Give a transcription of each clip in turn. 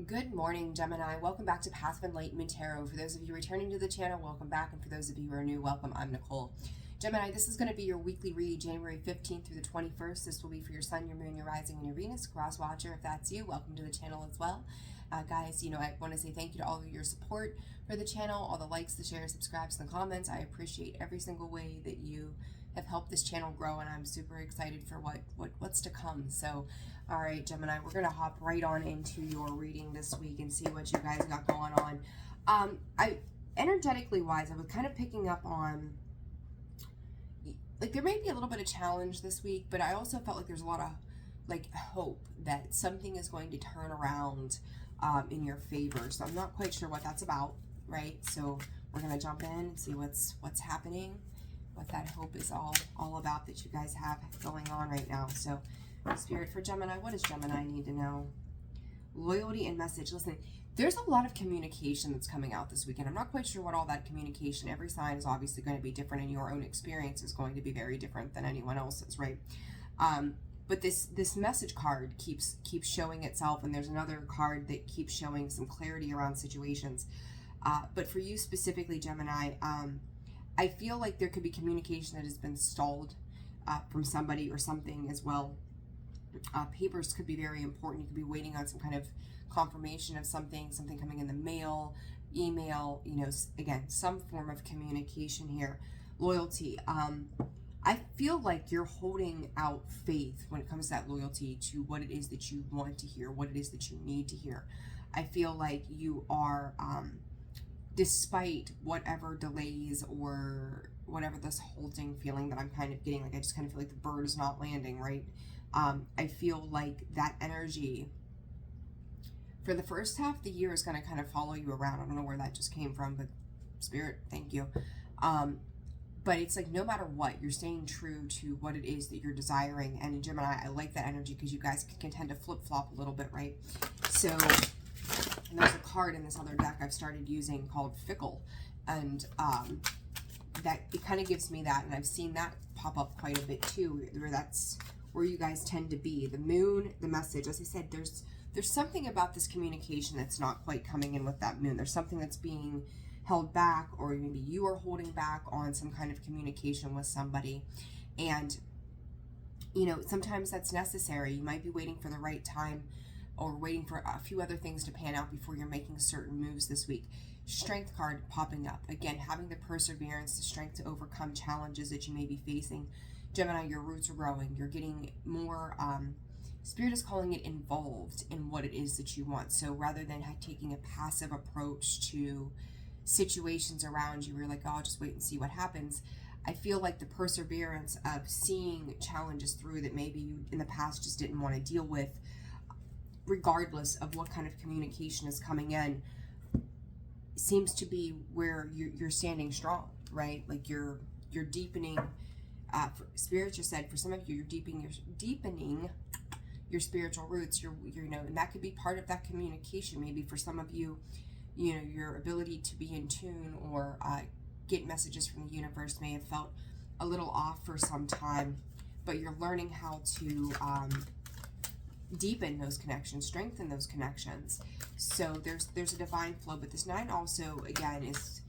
Good morning, Gemini. Welcome back to Path of Enlightenment Tarot. For those of you returning to the channel, welcome back. And for those of you who are new, welcome. I'm Nicole. Gemini, this is going to be your weekly read, January 15th through the 21st. This will be for your sun, your moon, your rising, and your Venus. Cross watcher, if that's you, welcome to the channel as well. Guys, I want to say thank you to all of your support for the channel, all the likes, the shares, subscribes, and the comments. I appreciate every single way that you have helped this channel grow, and I'm super excited for what's to come. So, all right, Gemini, we're gonna hop right on into your reading this week and see what you guys got going on. Energetically wise, I was kind of picking up on, like, there may be a little bit of challenge this week, but I also felt like there's a lot of hope that something is going to turn around in your favor. So I'm not quite sure what that's about, right? So we're gonna jump in and see what's happening, what that hope is all about that you guys have going on right now. So Spirit for Gemini, what does Gemini need to know? Loyalty and message. Listen, there's a lot of communication that's coming out this weekend. I'm not quite sure what all that communication, every sign is obviously going to be different, and your own experience is going to be very different than anyone else's, right? But this message card keeps showing itself, and there's another card that keeps showing some clarity around situations. But for you specifically, Gemini, I feel like there could be communication that has been stalled from somebody or something as well. Papers could be very important. You could be waiting on some kind of confirmation of something coming in the mail, email, again, some form of communication here. Loyalty. I feel like you're holding out faith when it comes to that loyalty to what it is that you want to hear, what it is that you need to hear. I feel like you are, despite whatever delays or whatever this halting feeling that I'm kind of getting, like I just kind of feel like the bird is not landing, right? I feel like that energy for the first half of the year is going to kind of follow you around. I don't know where that just came from, but Spirit, thank you. But it's like no matter what, you're staying true to what it is that you're desiring. And in Gemini, I like that energy because you guys can tend to flip-flop a little bit, right? So, and there's a card in this other deck I've started using called Fickle. And that it kind of gives me that, and I've seen that pop up quite a bit too, where that's where you guys tend to be. The moon, the message, as I said, there's something about this communication that's not quite coming in with that moon. There's something that's being held back, or maybe you are holding back on some kind of communication with somebody. And, sometimes that's necessary. You might be waiting for the right time or waiting for a few other things to pan out before you're making certain moves this week. Strength card popping up. Again, having the perseverance, the strength to overcome challenges that you may be facing. Gemini, your roots are growing. You're getting more, Spirit is calling it involved in what it is that you want. So rather than taking a passive approach to situations around you, where you're like, oh, I'll just wait and see what happens. I feel like the perseverance of seeing challenges through that maybe you in the past just didn't want to deal with, regardless of what kind of communication is coming in, seems to be where you're standing strong, right? Like you're deepening. Spirit just said for some of you, you're deepening your spiritual roots. And that could be part of that communication. Maybe for some of you, your ability to be in tune or get messages from the universe may have felt a little off for some time, but you're learning how to deepen those connections, strengthen those connections. So there's a divine flow, but this 9 also, again, is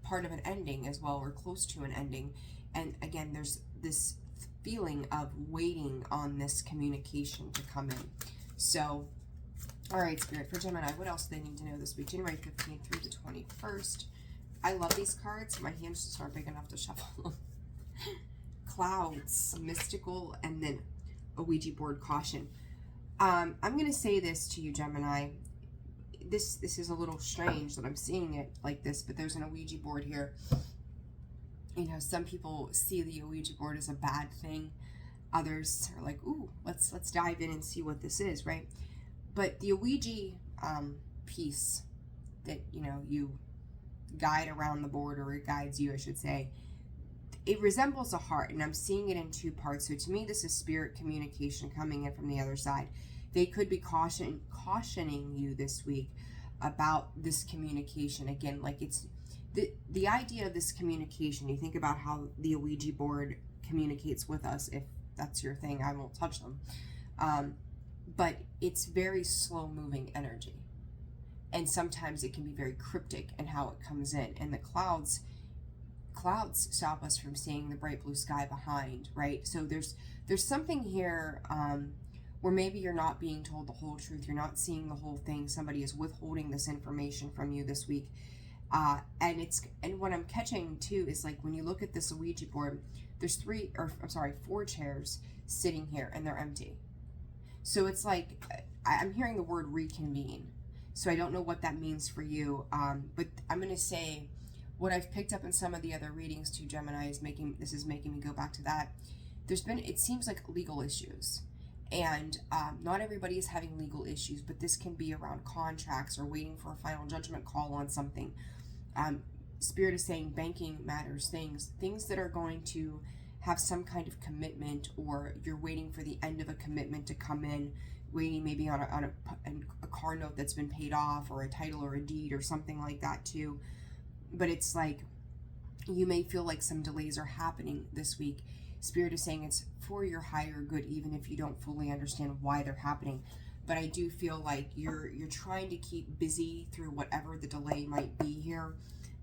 part of an ending as well, or close to an ending. And again, there's this feeling of waiting on this communication to come in. So, all right, Spirit, for Gemini, what else do they need to know this week? January 15th through the 21st. I love these cards. My hands just aren't big enough to shuffle them. Clouds, mystical, and then a Ouija board, caution. I'm going to say this to you, Gemini. This is a little strange that I'm seeing it like this, but there's an Ouija board here. Some people see the Ouija board as a bad thing. Others are like, ooh, let's dive in and see what this is, right? But the Ouija piece that, you guide around the board, or it guides you, I should say, it resembles a heart, and I'm seeing it in 2 parts. So to me, this is spirit communication coming in from the other side. They could be cautioning you this week about this communication. Again, like it's the idea of this communication. You think about how the Ouija board communicates with us. If that's your thing, I won't touch them. But it's very slow moving energy. And sometimes it can be very cryptic in how it comes in. And the clouds stop us from seeing the bright blue sky behind, right? So there's something here where maybe you're not being told the whole truth. You're not seeing the whole thing. Somebody is withholding this information from you this week. And what I'm catching too is like when you look at this Ouija board, there's 4 chairs sitting here and they're empty. So it's like, I'm hearing the word reconvene. So I don't know what that means for you. But I'm going to say what I've picked up in some of the other readings too, Gemini, is making me go back to that. It seems like legal issues. And not everybody is having legal issues, but this can be around contracts or waiting for a final judgment call on something. Spirit is saying banking matters, things that are going to have some kind of commitment, or you're waiting for the end of a commitment to come in, waiting maybe on a car note that's been paid off, or a title or a deed or something like that too. But it's like you may feel like some delays are happening this week. Spirit is saying it's for your higher good, even if you don't fully understand why they're happening. But I do feel like you're trying to keep busy through whatever the delay might be here.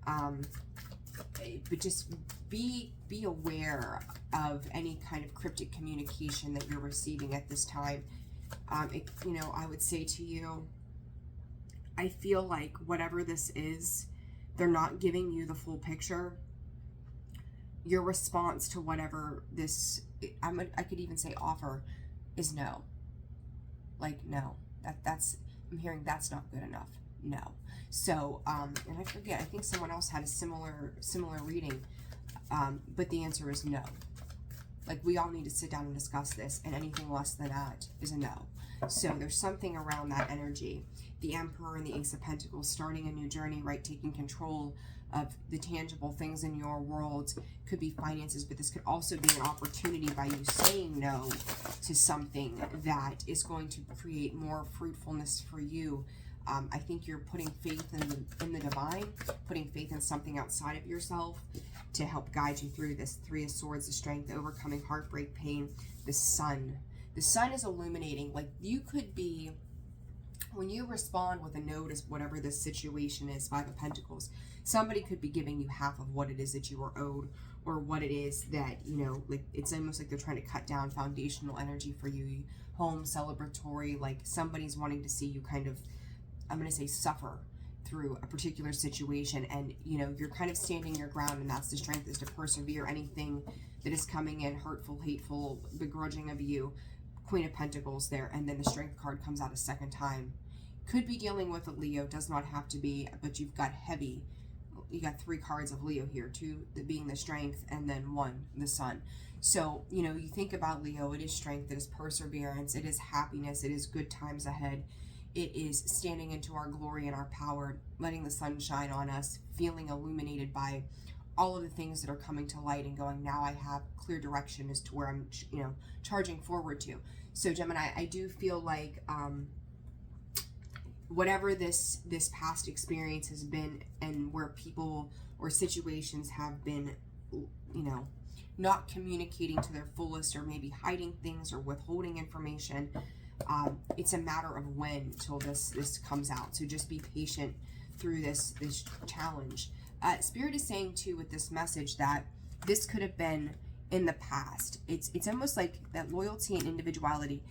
But just be aware of any kind of cryptic communication that you're receiving at this time. I would say to you, I feel like whatever this is, they're not giving you the full picture. Your response to whatever this, I could even say offer, is no. Like, no. I'm hearing that's not good enough. No. So, and I forget, I think someone else had a similar reading, but the answer is no. Like, we all need to sit down and discuss this, and anything less than that is a no. So there's something around that energy. The Emperor and the Ace of Pentacles, starting a new journey, right? Taking control of the tangible things in your world. Could be finances, but this could also be an opportunity by you saying no to something that is going to create more fruitfulness for you. I think you're putting faith in the divine, putting faith in something outside of yourself to help guide you through this. 3 of Swords, the strength, overcoming heartbreak, pain, the sun. The sun is illuminating. Like, you could be, when you respond with a no to whatever this situation is, 5 of Pentacles, somebody could be giving you half of what it is that you are owed, or what it is that, like, it's almost like they're trying to cut down foundational energy for you. Home, celebratory, like somebody's wanting to see you kind of, I'm going to say, suffer through a particular situation, and you're kind of standing your ground, and that's the strength, is to persevere anything that is coming in hurtful, hateful, begrudging of you. Queen of Pentacles there, and then the strength card comes out a second time. Could be dealing with a Leo, does not have to be, but you've got 3 cards of Leo here, 2 being the strength, and then 1 the sun. So you think about Leo, it is strength, it is perseverance, it is happiness, it is good times ahead. It is standing into our glory and our power, letting the sun shine on us, feeling illuminated by all of the things that are coming to light, and going, now I have clear direction as to where I'm, charging forward to. So Gemini, I do feel like whatever this past experience has been, and where people or situations have been, not communicating to their fullest, or maybe hiding things or withholding information, it's a matter of when till this comes out. So just be patient through this challenge. Spirit is saying too with this message that this could have been in the past. It's almost like that loyalty and individuality.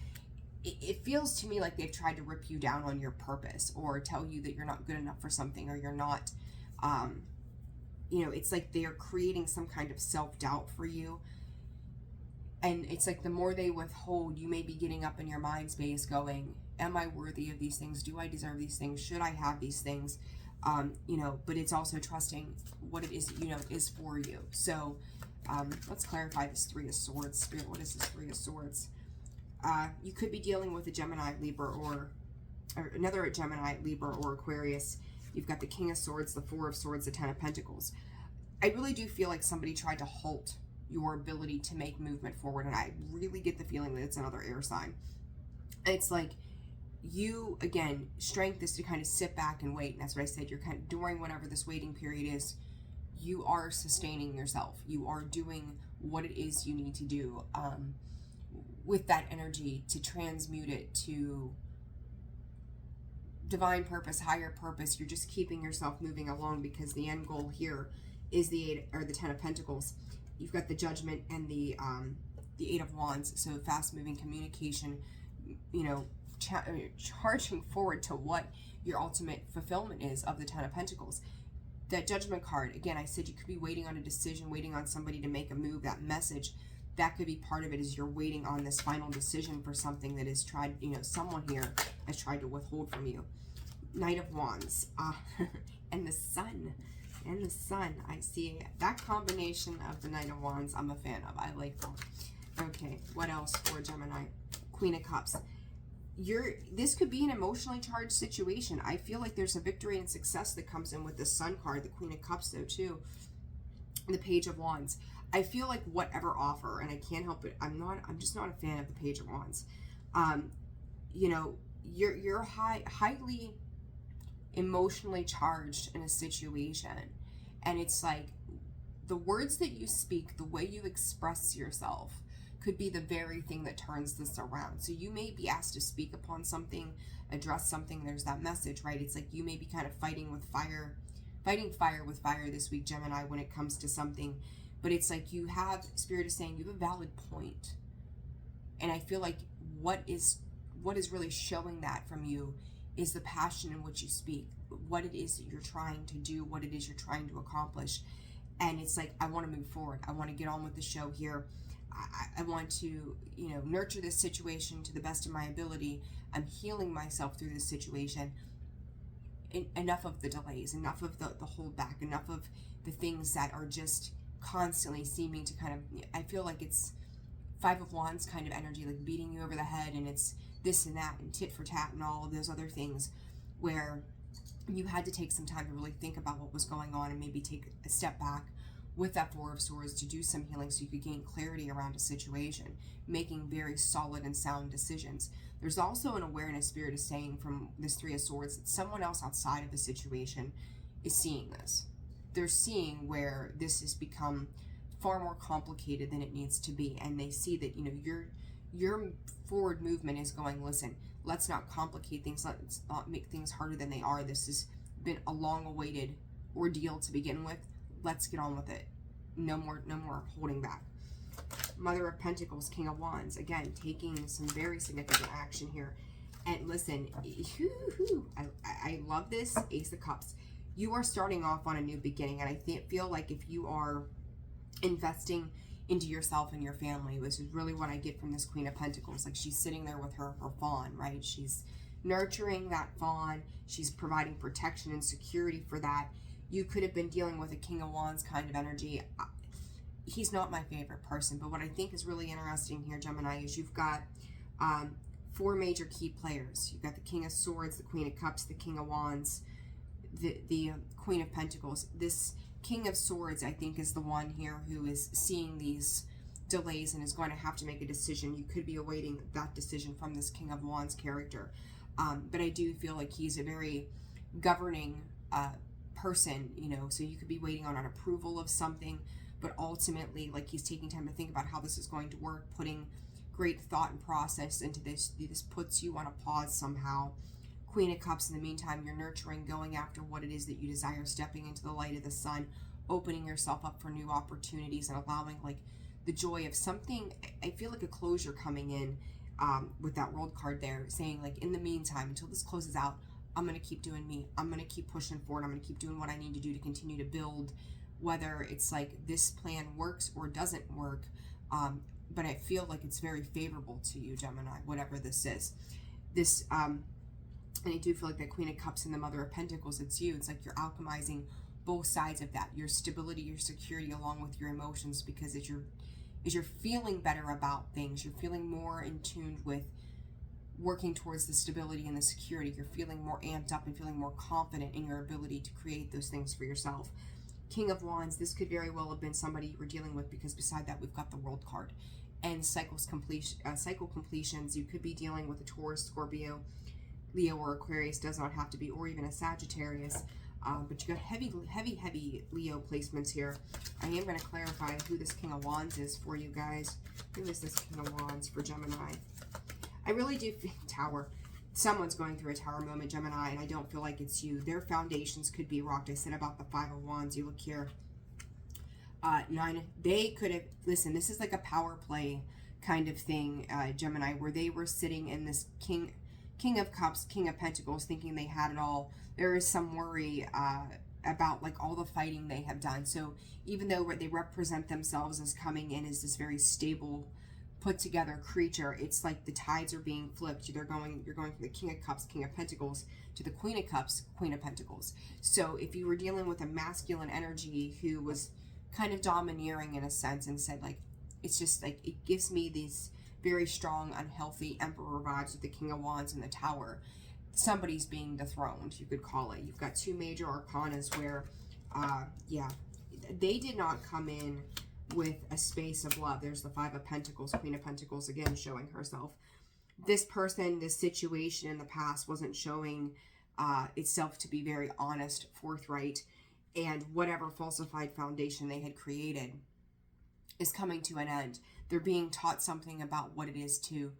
It feels to me like they've tried to rip you down on your purpose, or tell you that you're not good enough for something, or you're not, it's like they're creating some kind of self-doubt for you. And it's like the more they withhold, you may be getting up in your mind space going, am I worthy of these things? Do I deserve these things? Should I have these things? But it's also trusting what it is, is for you. So let's clarify this 3 of Swords. Spirit, what is this 3 of Swords? You could be dealing with a Gemini, Libra, or another Gemini, Libra, or Aquarius. You've got the King of Swords, the 4 of Swords, the 10 of Pentacles. I really do feel like somebody tried to halt your ability to make movement forward, and I really get the feeling that it's another air sign. It's like you, again, strength is to kind of sit back and wait, and that's what I said. You're kind of, during whatever this waiting period is, you are sustaining yourself. You are doing what it is you need to do with that energy to transmute it to divine purpose, higher purpose. You're just keeping yourself moving along because the end goal here is the 8 or the 10 of Pentacles. You've got the Judgment and the 8 of Wands. So fast moving communication, you know, charging forward to what your ultimate fulfillment is of the 10 of Pentacles. That Judgment card, again, I said you could be waiting on a decision, waiting on somebody to make a move. That message, that could be part of it, is you're waiting on this final decision for something that is tried, you know, someone here has tried to withhold from you. Knight of Wands, and the Sun, I see that combination of the Knight of Wands. I'm a fan of. I like them. Okay, what else for Gemini? Queen of Cups. This could be an emotionally charged situation. I feel like there's a victory and success that comes in with the Sun card, the Queen of Cups though too, the Page of Wands. I feel like whatever offer, and I can't help it, I'm just not a fan of the Page of Wands. You know, you're highly emotionally charged in a situation, and it's like the words that you speak, the way you express yourself, could be the very thing that turns this around. So you may be asked to speak upon something, address something. There's that message, right? It's like you may be kind of fighting fire with fire this week, Gemini, when it comes to something. But it's like you have, Spirit is saying you have a valid point. And I feel like what is really showing that from you is the passion in which you speak, what it is that you're trying to do, what it is you're trying to accomplish. And it's like, I want to move forward. I want to get on with the show here. I want to, you know, nurture this situation to the best of my ability. I'm healing myself through this situation. Enough of the delays, enough of the holdback, enough of the things that are just constantly seeming to kind of, I feel like it's 5 of Wands kind of energy, like beating you over the head, and it's this and that and tit for tat and all of those other things, where you had to take some time to really think about what was going on and maybe take a step back with that 4 of Swords to do some healing so you could gain clarity around a situation, making very solid and sound decisions. There's also an awareness, Spirit is saying, from this 3 of Swords, that someone else outside of the situation is seeing this. They're seeing where this has become far more complicated than it needs to be, and they see that, you know, your forward movement is going, listen, let's not complicate things, let's not make things harder than they are. This has been a long-awaited ordeal to begin with. Let's get on with it. No more holding back. Mother of Pentacles, King of Wands. Again, taking some very significant action here. And listen, I love this. Ace of Cups. You are starting off on a new beginning. And I feel like if you are investing into yourself and your family, which is really what I get from this Queen of Pentacles. Like, she's sitting there with her fawn, right? She's nurturing that fawn. She's providing protection and security for that. You could have been dealing with a King of Wands kind of energy. He's not my favorite person, but what I think is really interesting here, Gemini, is you've got 4 major key players. You've got the King of Swords, the Queen of Cups, the King of Wands, the Queen of Pentacles. This King of Swords, I think, is the one here who is seeing these delays and is going to have to make a decision. You could be awaiting that decision from this King of Wands character. But I do feel like he's a very governing person, you know, so you could be waiting on an approval of something, but ultimately, like, he's taking time to think about how this is going to work, putting great thought and process into this. This puts you on a pause somehow. Queen of Cups, in the meantime, you're nurturing, going after what it is that you desire, stepping into the light of the sun, opening yourself up for new opportunities and allowing, like, the joy of something. I feel like a closure coming in with that World card there, saying, like, in the meantime, until this closes out, I'm going to keep doing me. I'm going to keep pushing forward. I'm going to keep doing what I need to do to continue to build, whether it's like this plan works or doesn't work. But I feel like it's very favorable to you, Gemini, whatever this is. This, and I do feel like that Queen of Cups and the Mother of Pentacles, it's you. It's like you're alchemizing both sides of that, your stability, your security, along with your emotions, because as you're feeling better about things, you're feeling more in tune with working towards the stability and the security, you're feeling more amped up and feeling more confident in your ability to create those things for yourself. King of Wands, this could very well have been somebody you were dealing with, because beside that we've got the World card. And cycle completions, you could be dealing with a Taurus, Scorpio, Leo, or Aquarius, does not have to be, or even a Sagittarius. But you got heavy Leo placements here. I am going to clarify who this King of Wands is for you guys. Who is this King of Wands for Gemini? I really do feel Tower. someone's going through a tower moment, Gemini, and I don't feel like it's you. Their foundations could be rocked. I said about the Five of Wands. You look here. Nine. They could have, listen, this is like a power play kind of thing, Gemini, where they were sitting in this King of Cups, King of Pentacles, thinking they had it all. There is some worry about like all the fighting they have done. So even though they represent themselves as coming in as this very stable, put together creature, it's like the tides are being flipped. You're going from the King of Cups, King of Pentacles, to the Queen of Cups, Queen of Pentacles. So if you were dealing with a masculine energy who was kind of domineering in a sense and said like, it's just like, it gives me these very strong, unhealthy Emperor vibes with the King of Wands and the Tower. Somebody's being dethroned, you could call it. You've got two major arcanas where, yeah, they did not come in with a space of love. There's the Five of Pentacles, Queen of Pentacles, again, showing herself. This person, this situation in the past wasn't showing itself to be very honest, forthright, and whatever falsified foundation they had created is coming to an end. They're being taught something about what it is to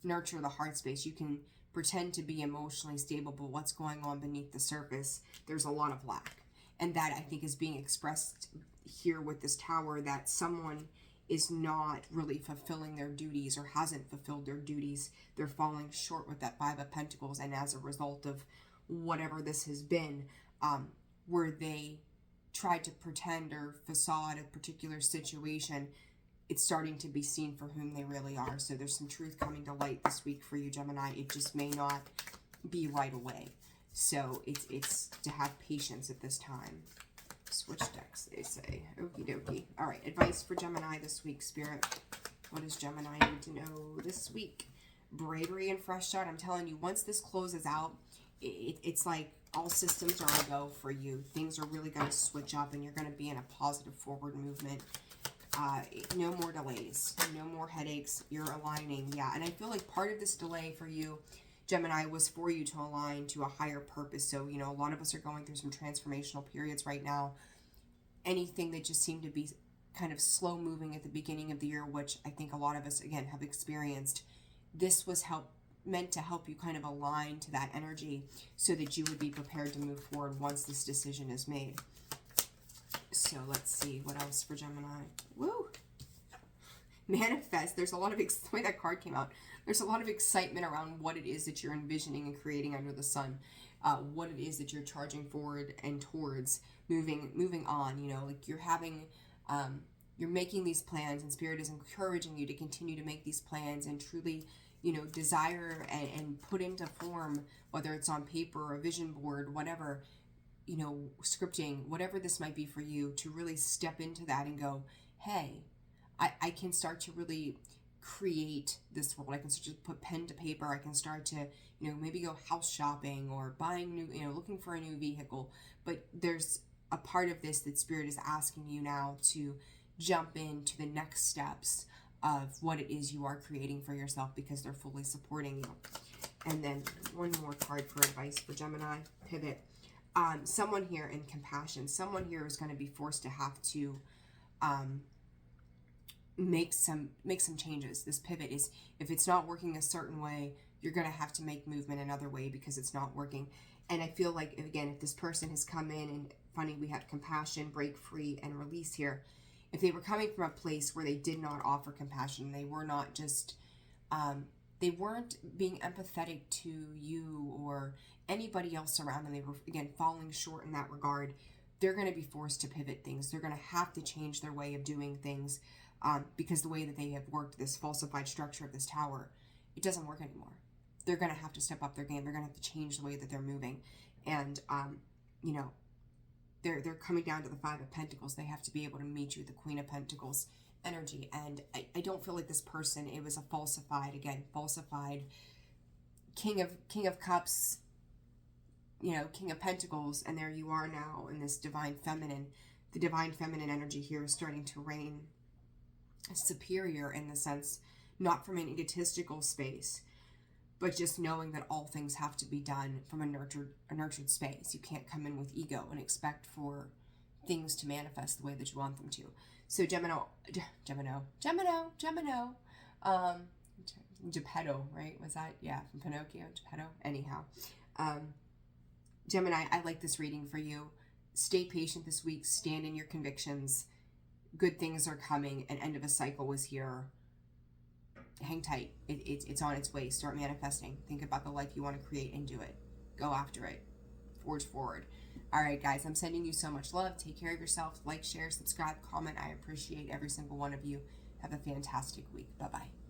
nurture the heart space. You can pretend to be emotionally stable, but what's going on beneath the surface, there's a lot of lack. And that, I think, is being expressed here with this Tower, that someone is not really fulfilling their duties or hasn't fulfilled their duties. They're falling short with that Five of Pentacles, and as a result of whatever this has been, where they tried to pretend or facade a particular situation, it's starting to be seen for whom they really are. So there's some truth coming to light this week for you, Gemini. It just may not be right away. So it's to have patience at this time. Switch decks, they say. Okie dokie. All right, advice for Gemini this week, Spirit. What does Gemini need to know this week? Bravery and fresh start. I'm telling you, once this closes out, it's like all systems are a go for you. Things are really going to switch up, and you're going to be in a positive forward movement. No more delays, no more headaches. You're aligning. Yeah, and I feel like part of this delay for you, Gemini, was for you to align to a higher purpose. So, you know, a lot of us are going through some transformational periods right now. Anything that just seemed to be kind of slow moving at the beginning of the year, which I think a lot of us, again, have experienced, this was meant to help you kind of align to that energy so that you would be prepared to move forward once this decision is made. So let's see what else for Gemini. Woo! Manifest. There's a lot of, the way that card came out, there's a lot of excitement around what it is that you're envisioning and creating under the sun. What it is that you're charging forward and towards, moving on. You know, like you're having, you're making these plans, and Spirit is encouraging you to continue to make these plans and truly, you know, desire and put into form, whether it's on paper or a vision board, whatever, you know, scripting, whatever this might be for you, to really step into that and go, hey, I can start to really create this world. I can start to put pen to paper. I can start to, you know, maybe go house shopping or buying new, you know, looking for a new vehicle. But there's a part of this that Spirit is asking you now to jump into the next steps of what it is you are creating for yourself, because they're fully supporting you. And then one more card for advice for Gemini. Pivot. Someone here in compassion. Someone here is going to be forced to have to make some changes. This pivot is, if it's not working a certain way, you're going to have to make movement another way because it's not working. And I feel like, again, if this person has come in, and funny, we have compassion, break free, and release here. If they were coming from a place where they did not offer compassion, they were not just, they weren't being empathetic to you or anybody else around them, they were, again, falling short in that regard, they're going to be forced to pivot things. They're going to have to change their way of doing things, because the way that they have worked this falsified structure of this Tower, it doesn't work anymore. They're going to have to step up their game. They're going to have to change the way that they're moving. And, you know, they're coming down to the Five of Pentacles. They have to be able to meet you with the Queen of Pentacles energy. And I don't feel like this person, it was a falsified King of Cups, you know, King of Pentacles, and there you are now in this divine feminine. The divine feminine energy here is starting to reign superior, in the sense, not from an egotistical space, but just knowing that all things have to be done from a nurtured space. You can't come in with ego and expect for things to manifest the way that you want them to. So Gemini, Geppetto, right? Was that, yeah, from Pinocchio, Geppetto? Anyhow, Gemini, I like this reading for you. Stay patient this week. Stand in your convictions. Good things are coming. An end of a cycle was here. Hang tight. It's on its way. Start manifesting. Think about the life you want to create and do it. Go after it. Forge forward. All right, guys, I'm sending you so much love. Take care of yourself. Like, share, subscribe, comment. I appreciate every single one of you. Have a fantastic week. Bye-bye.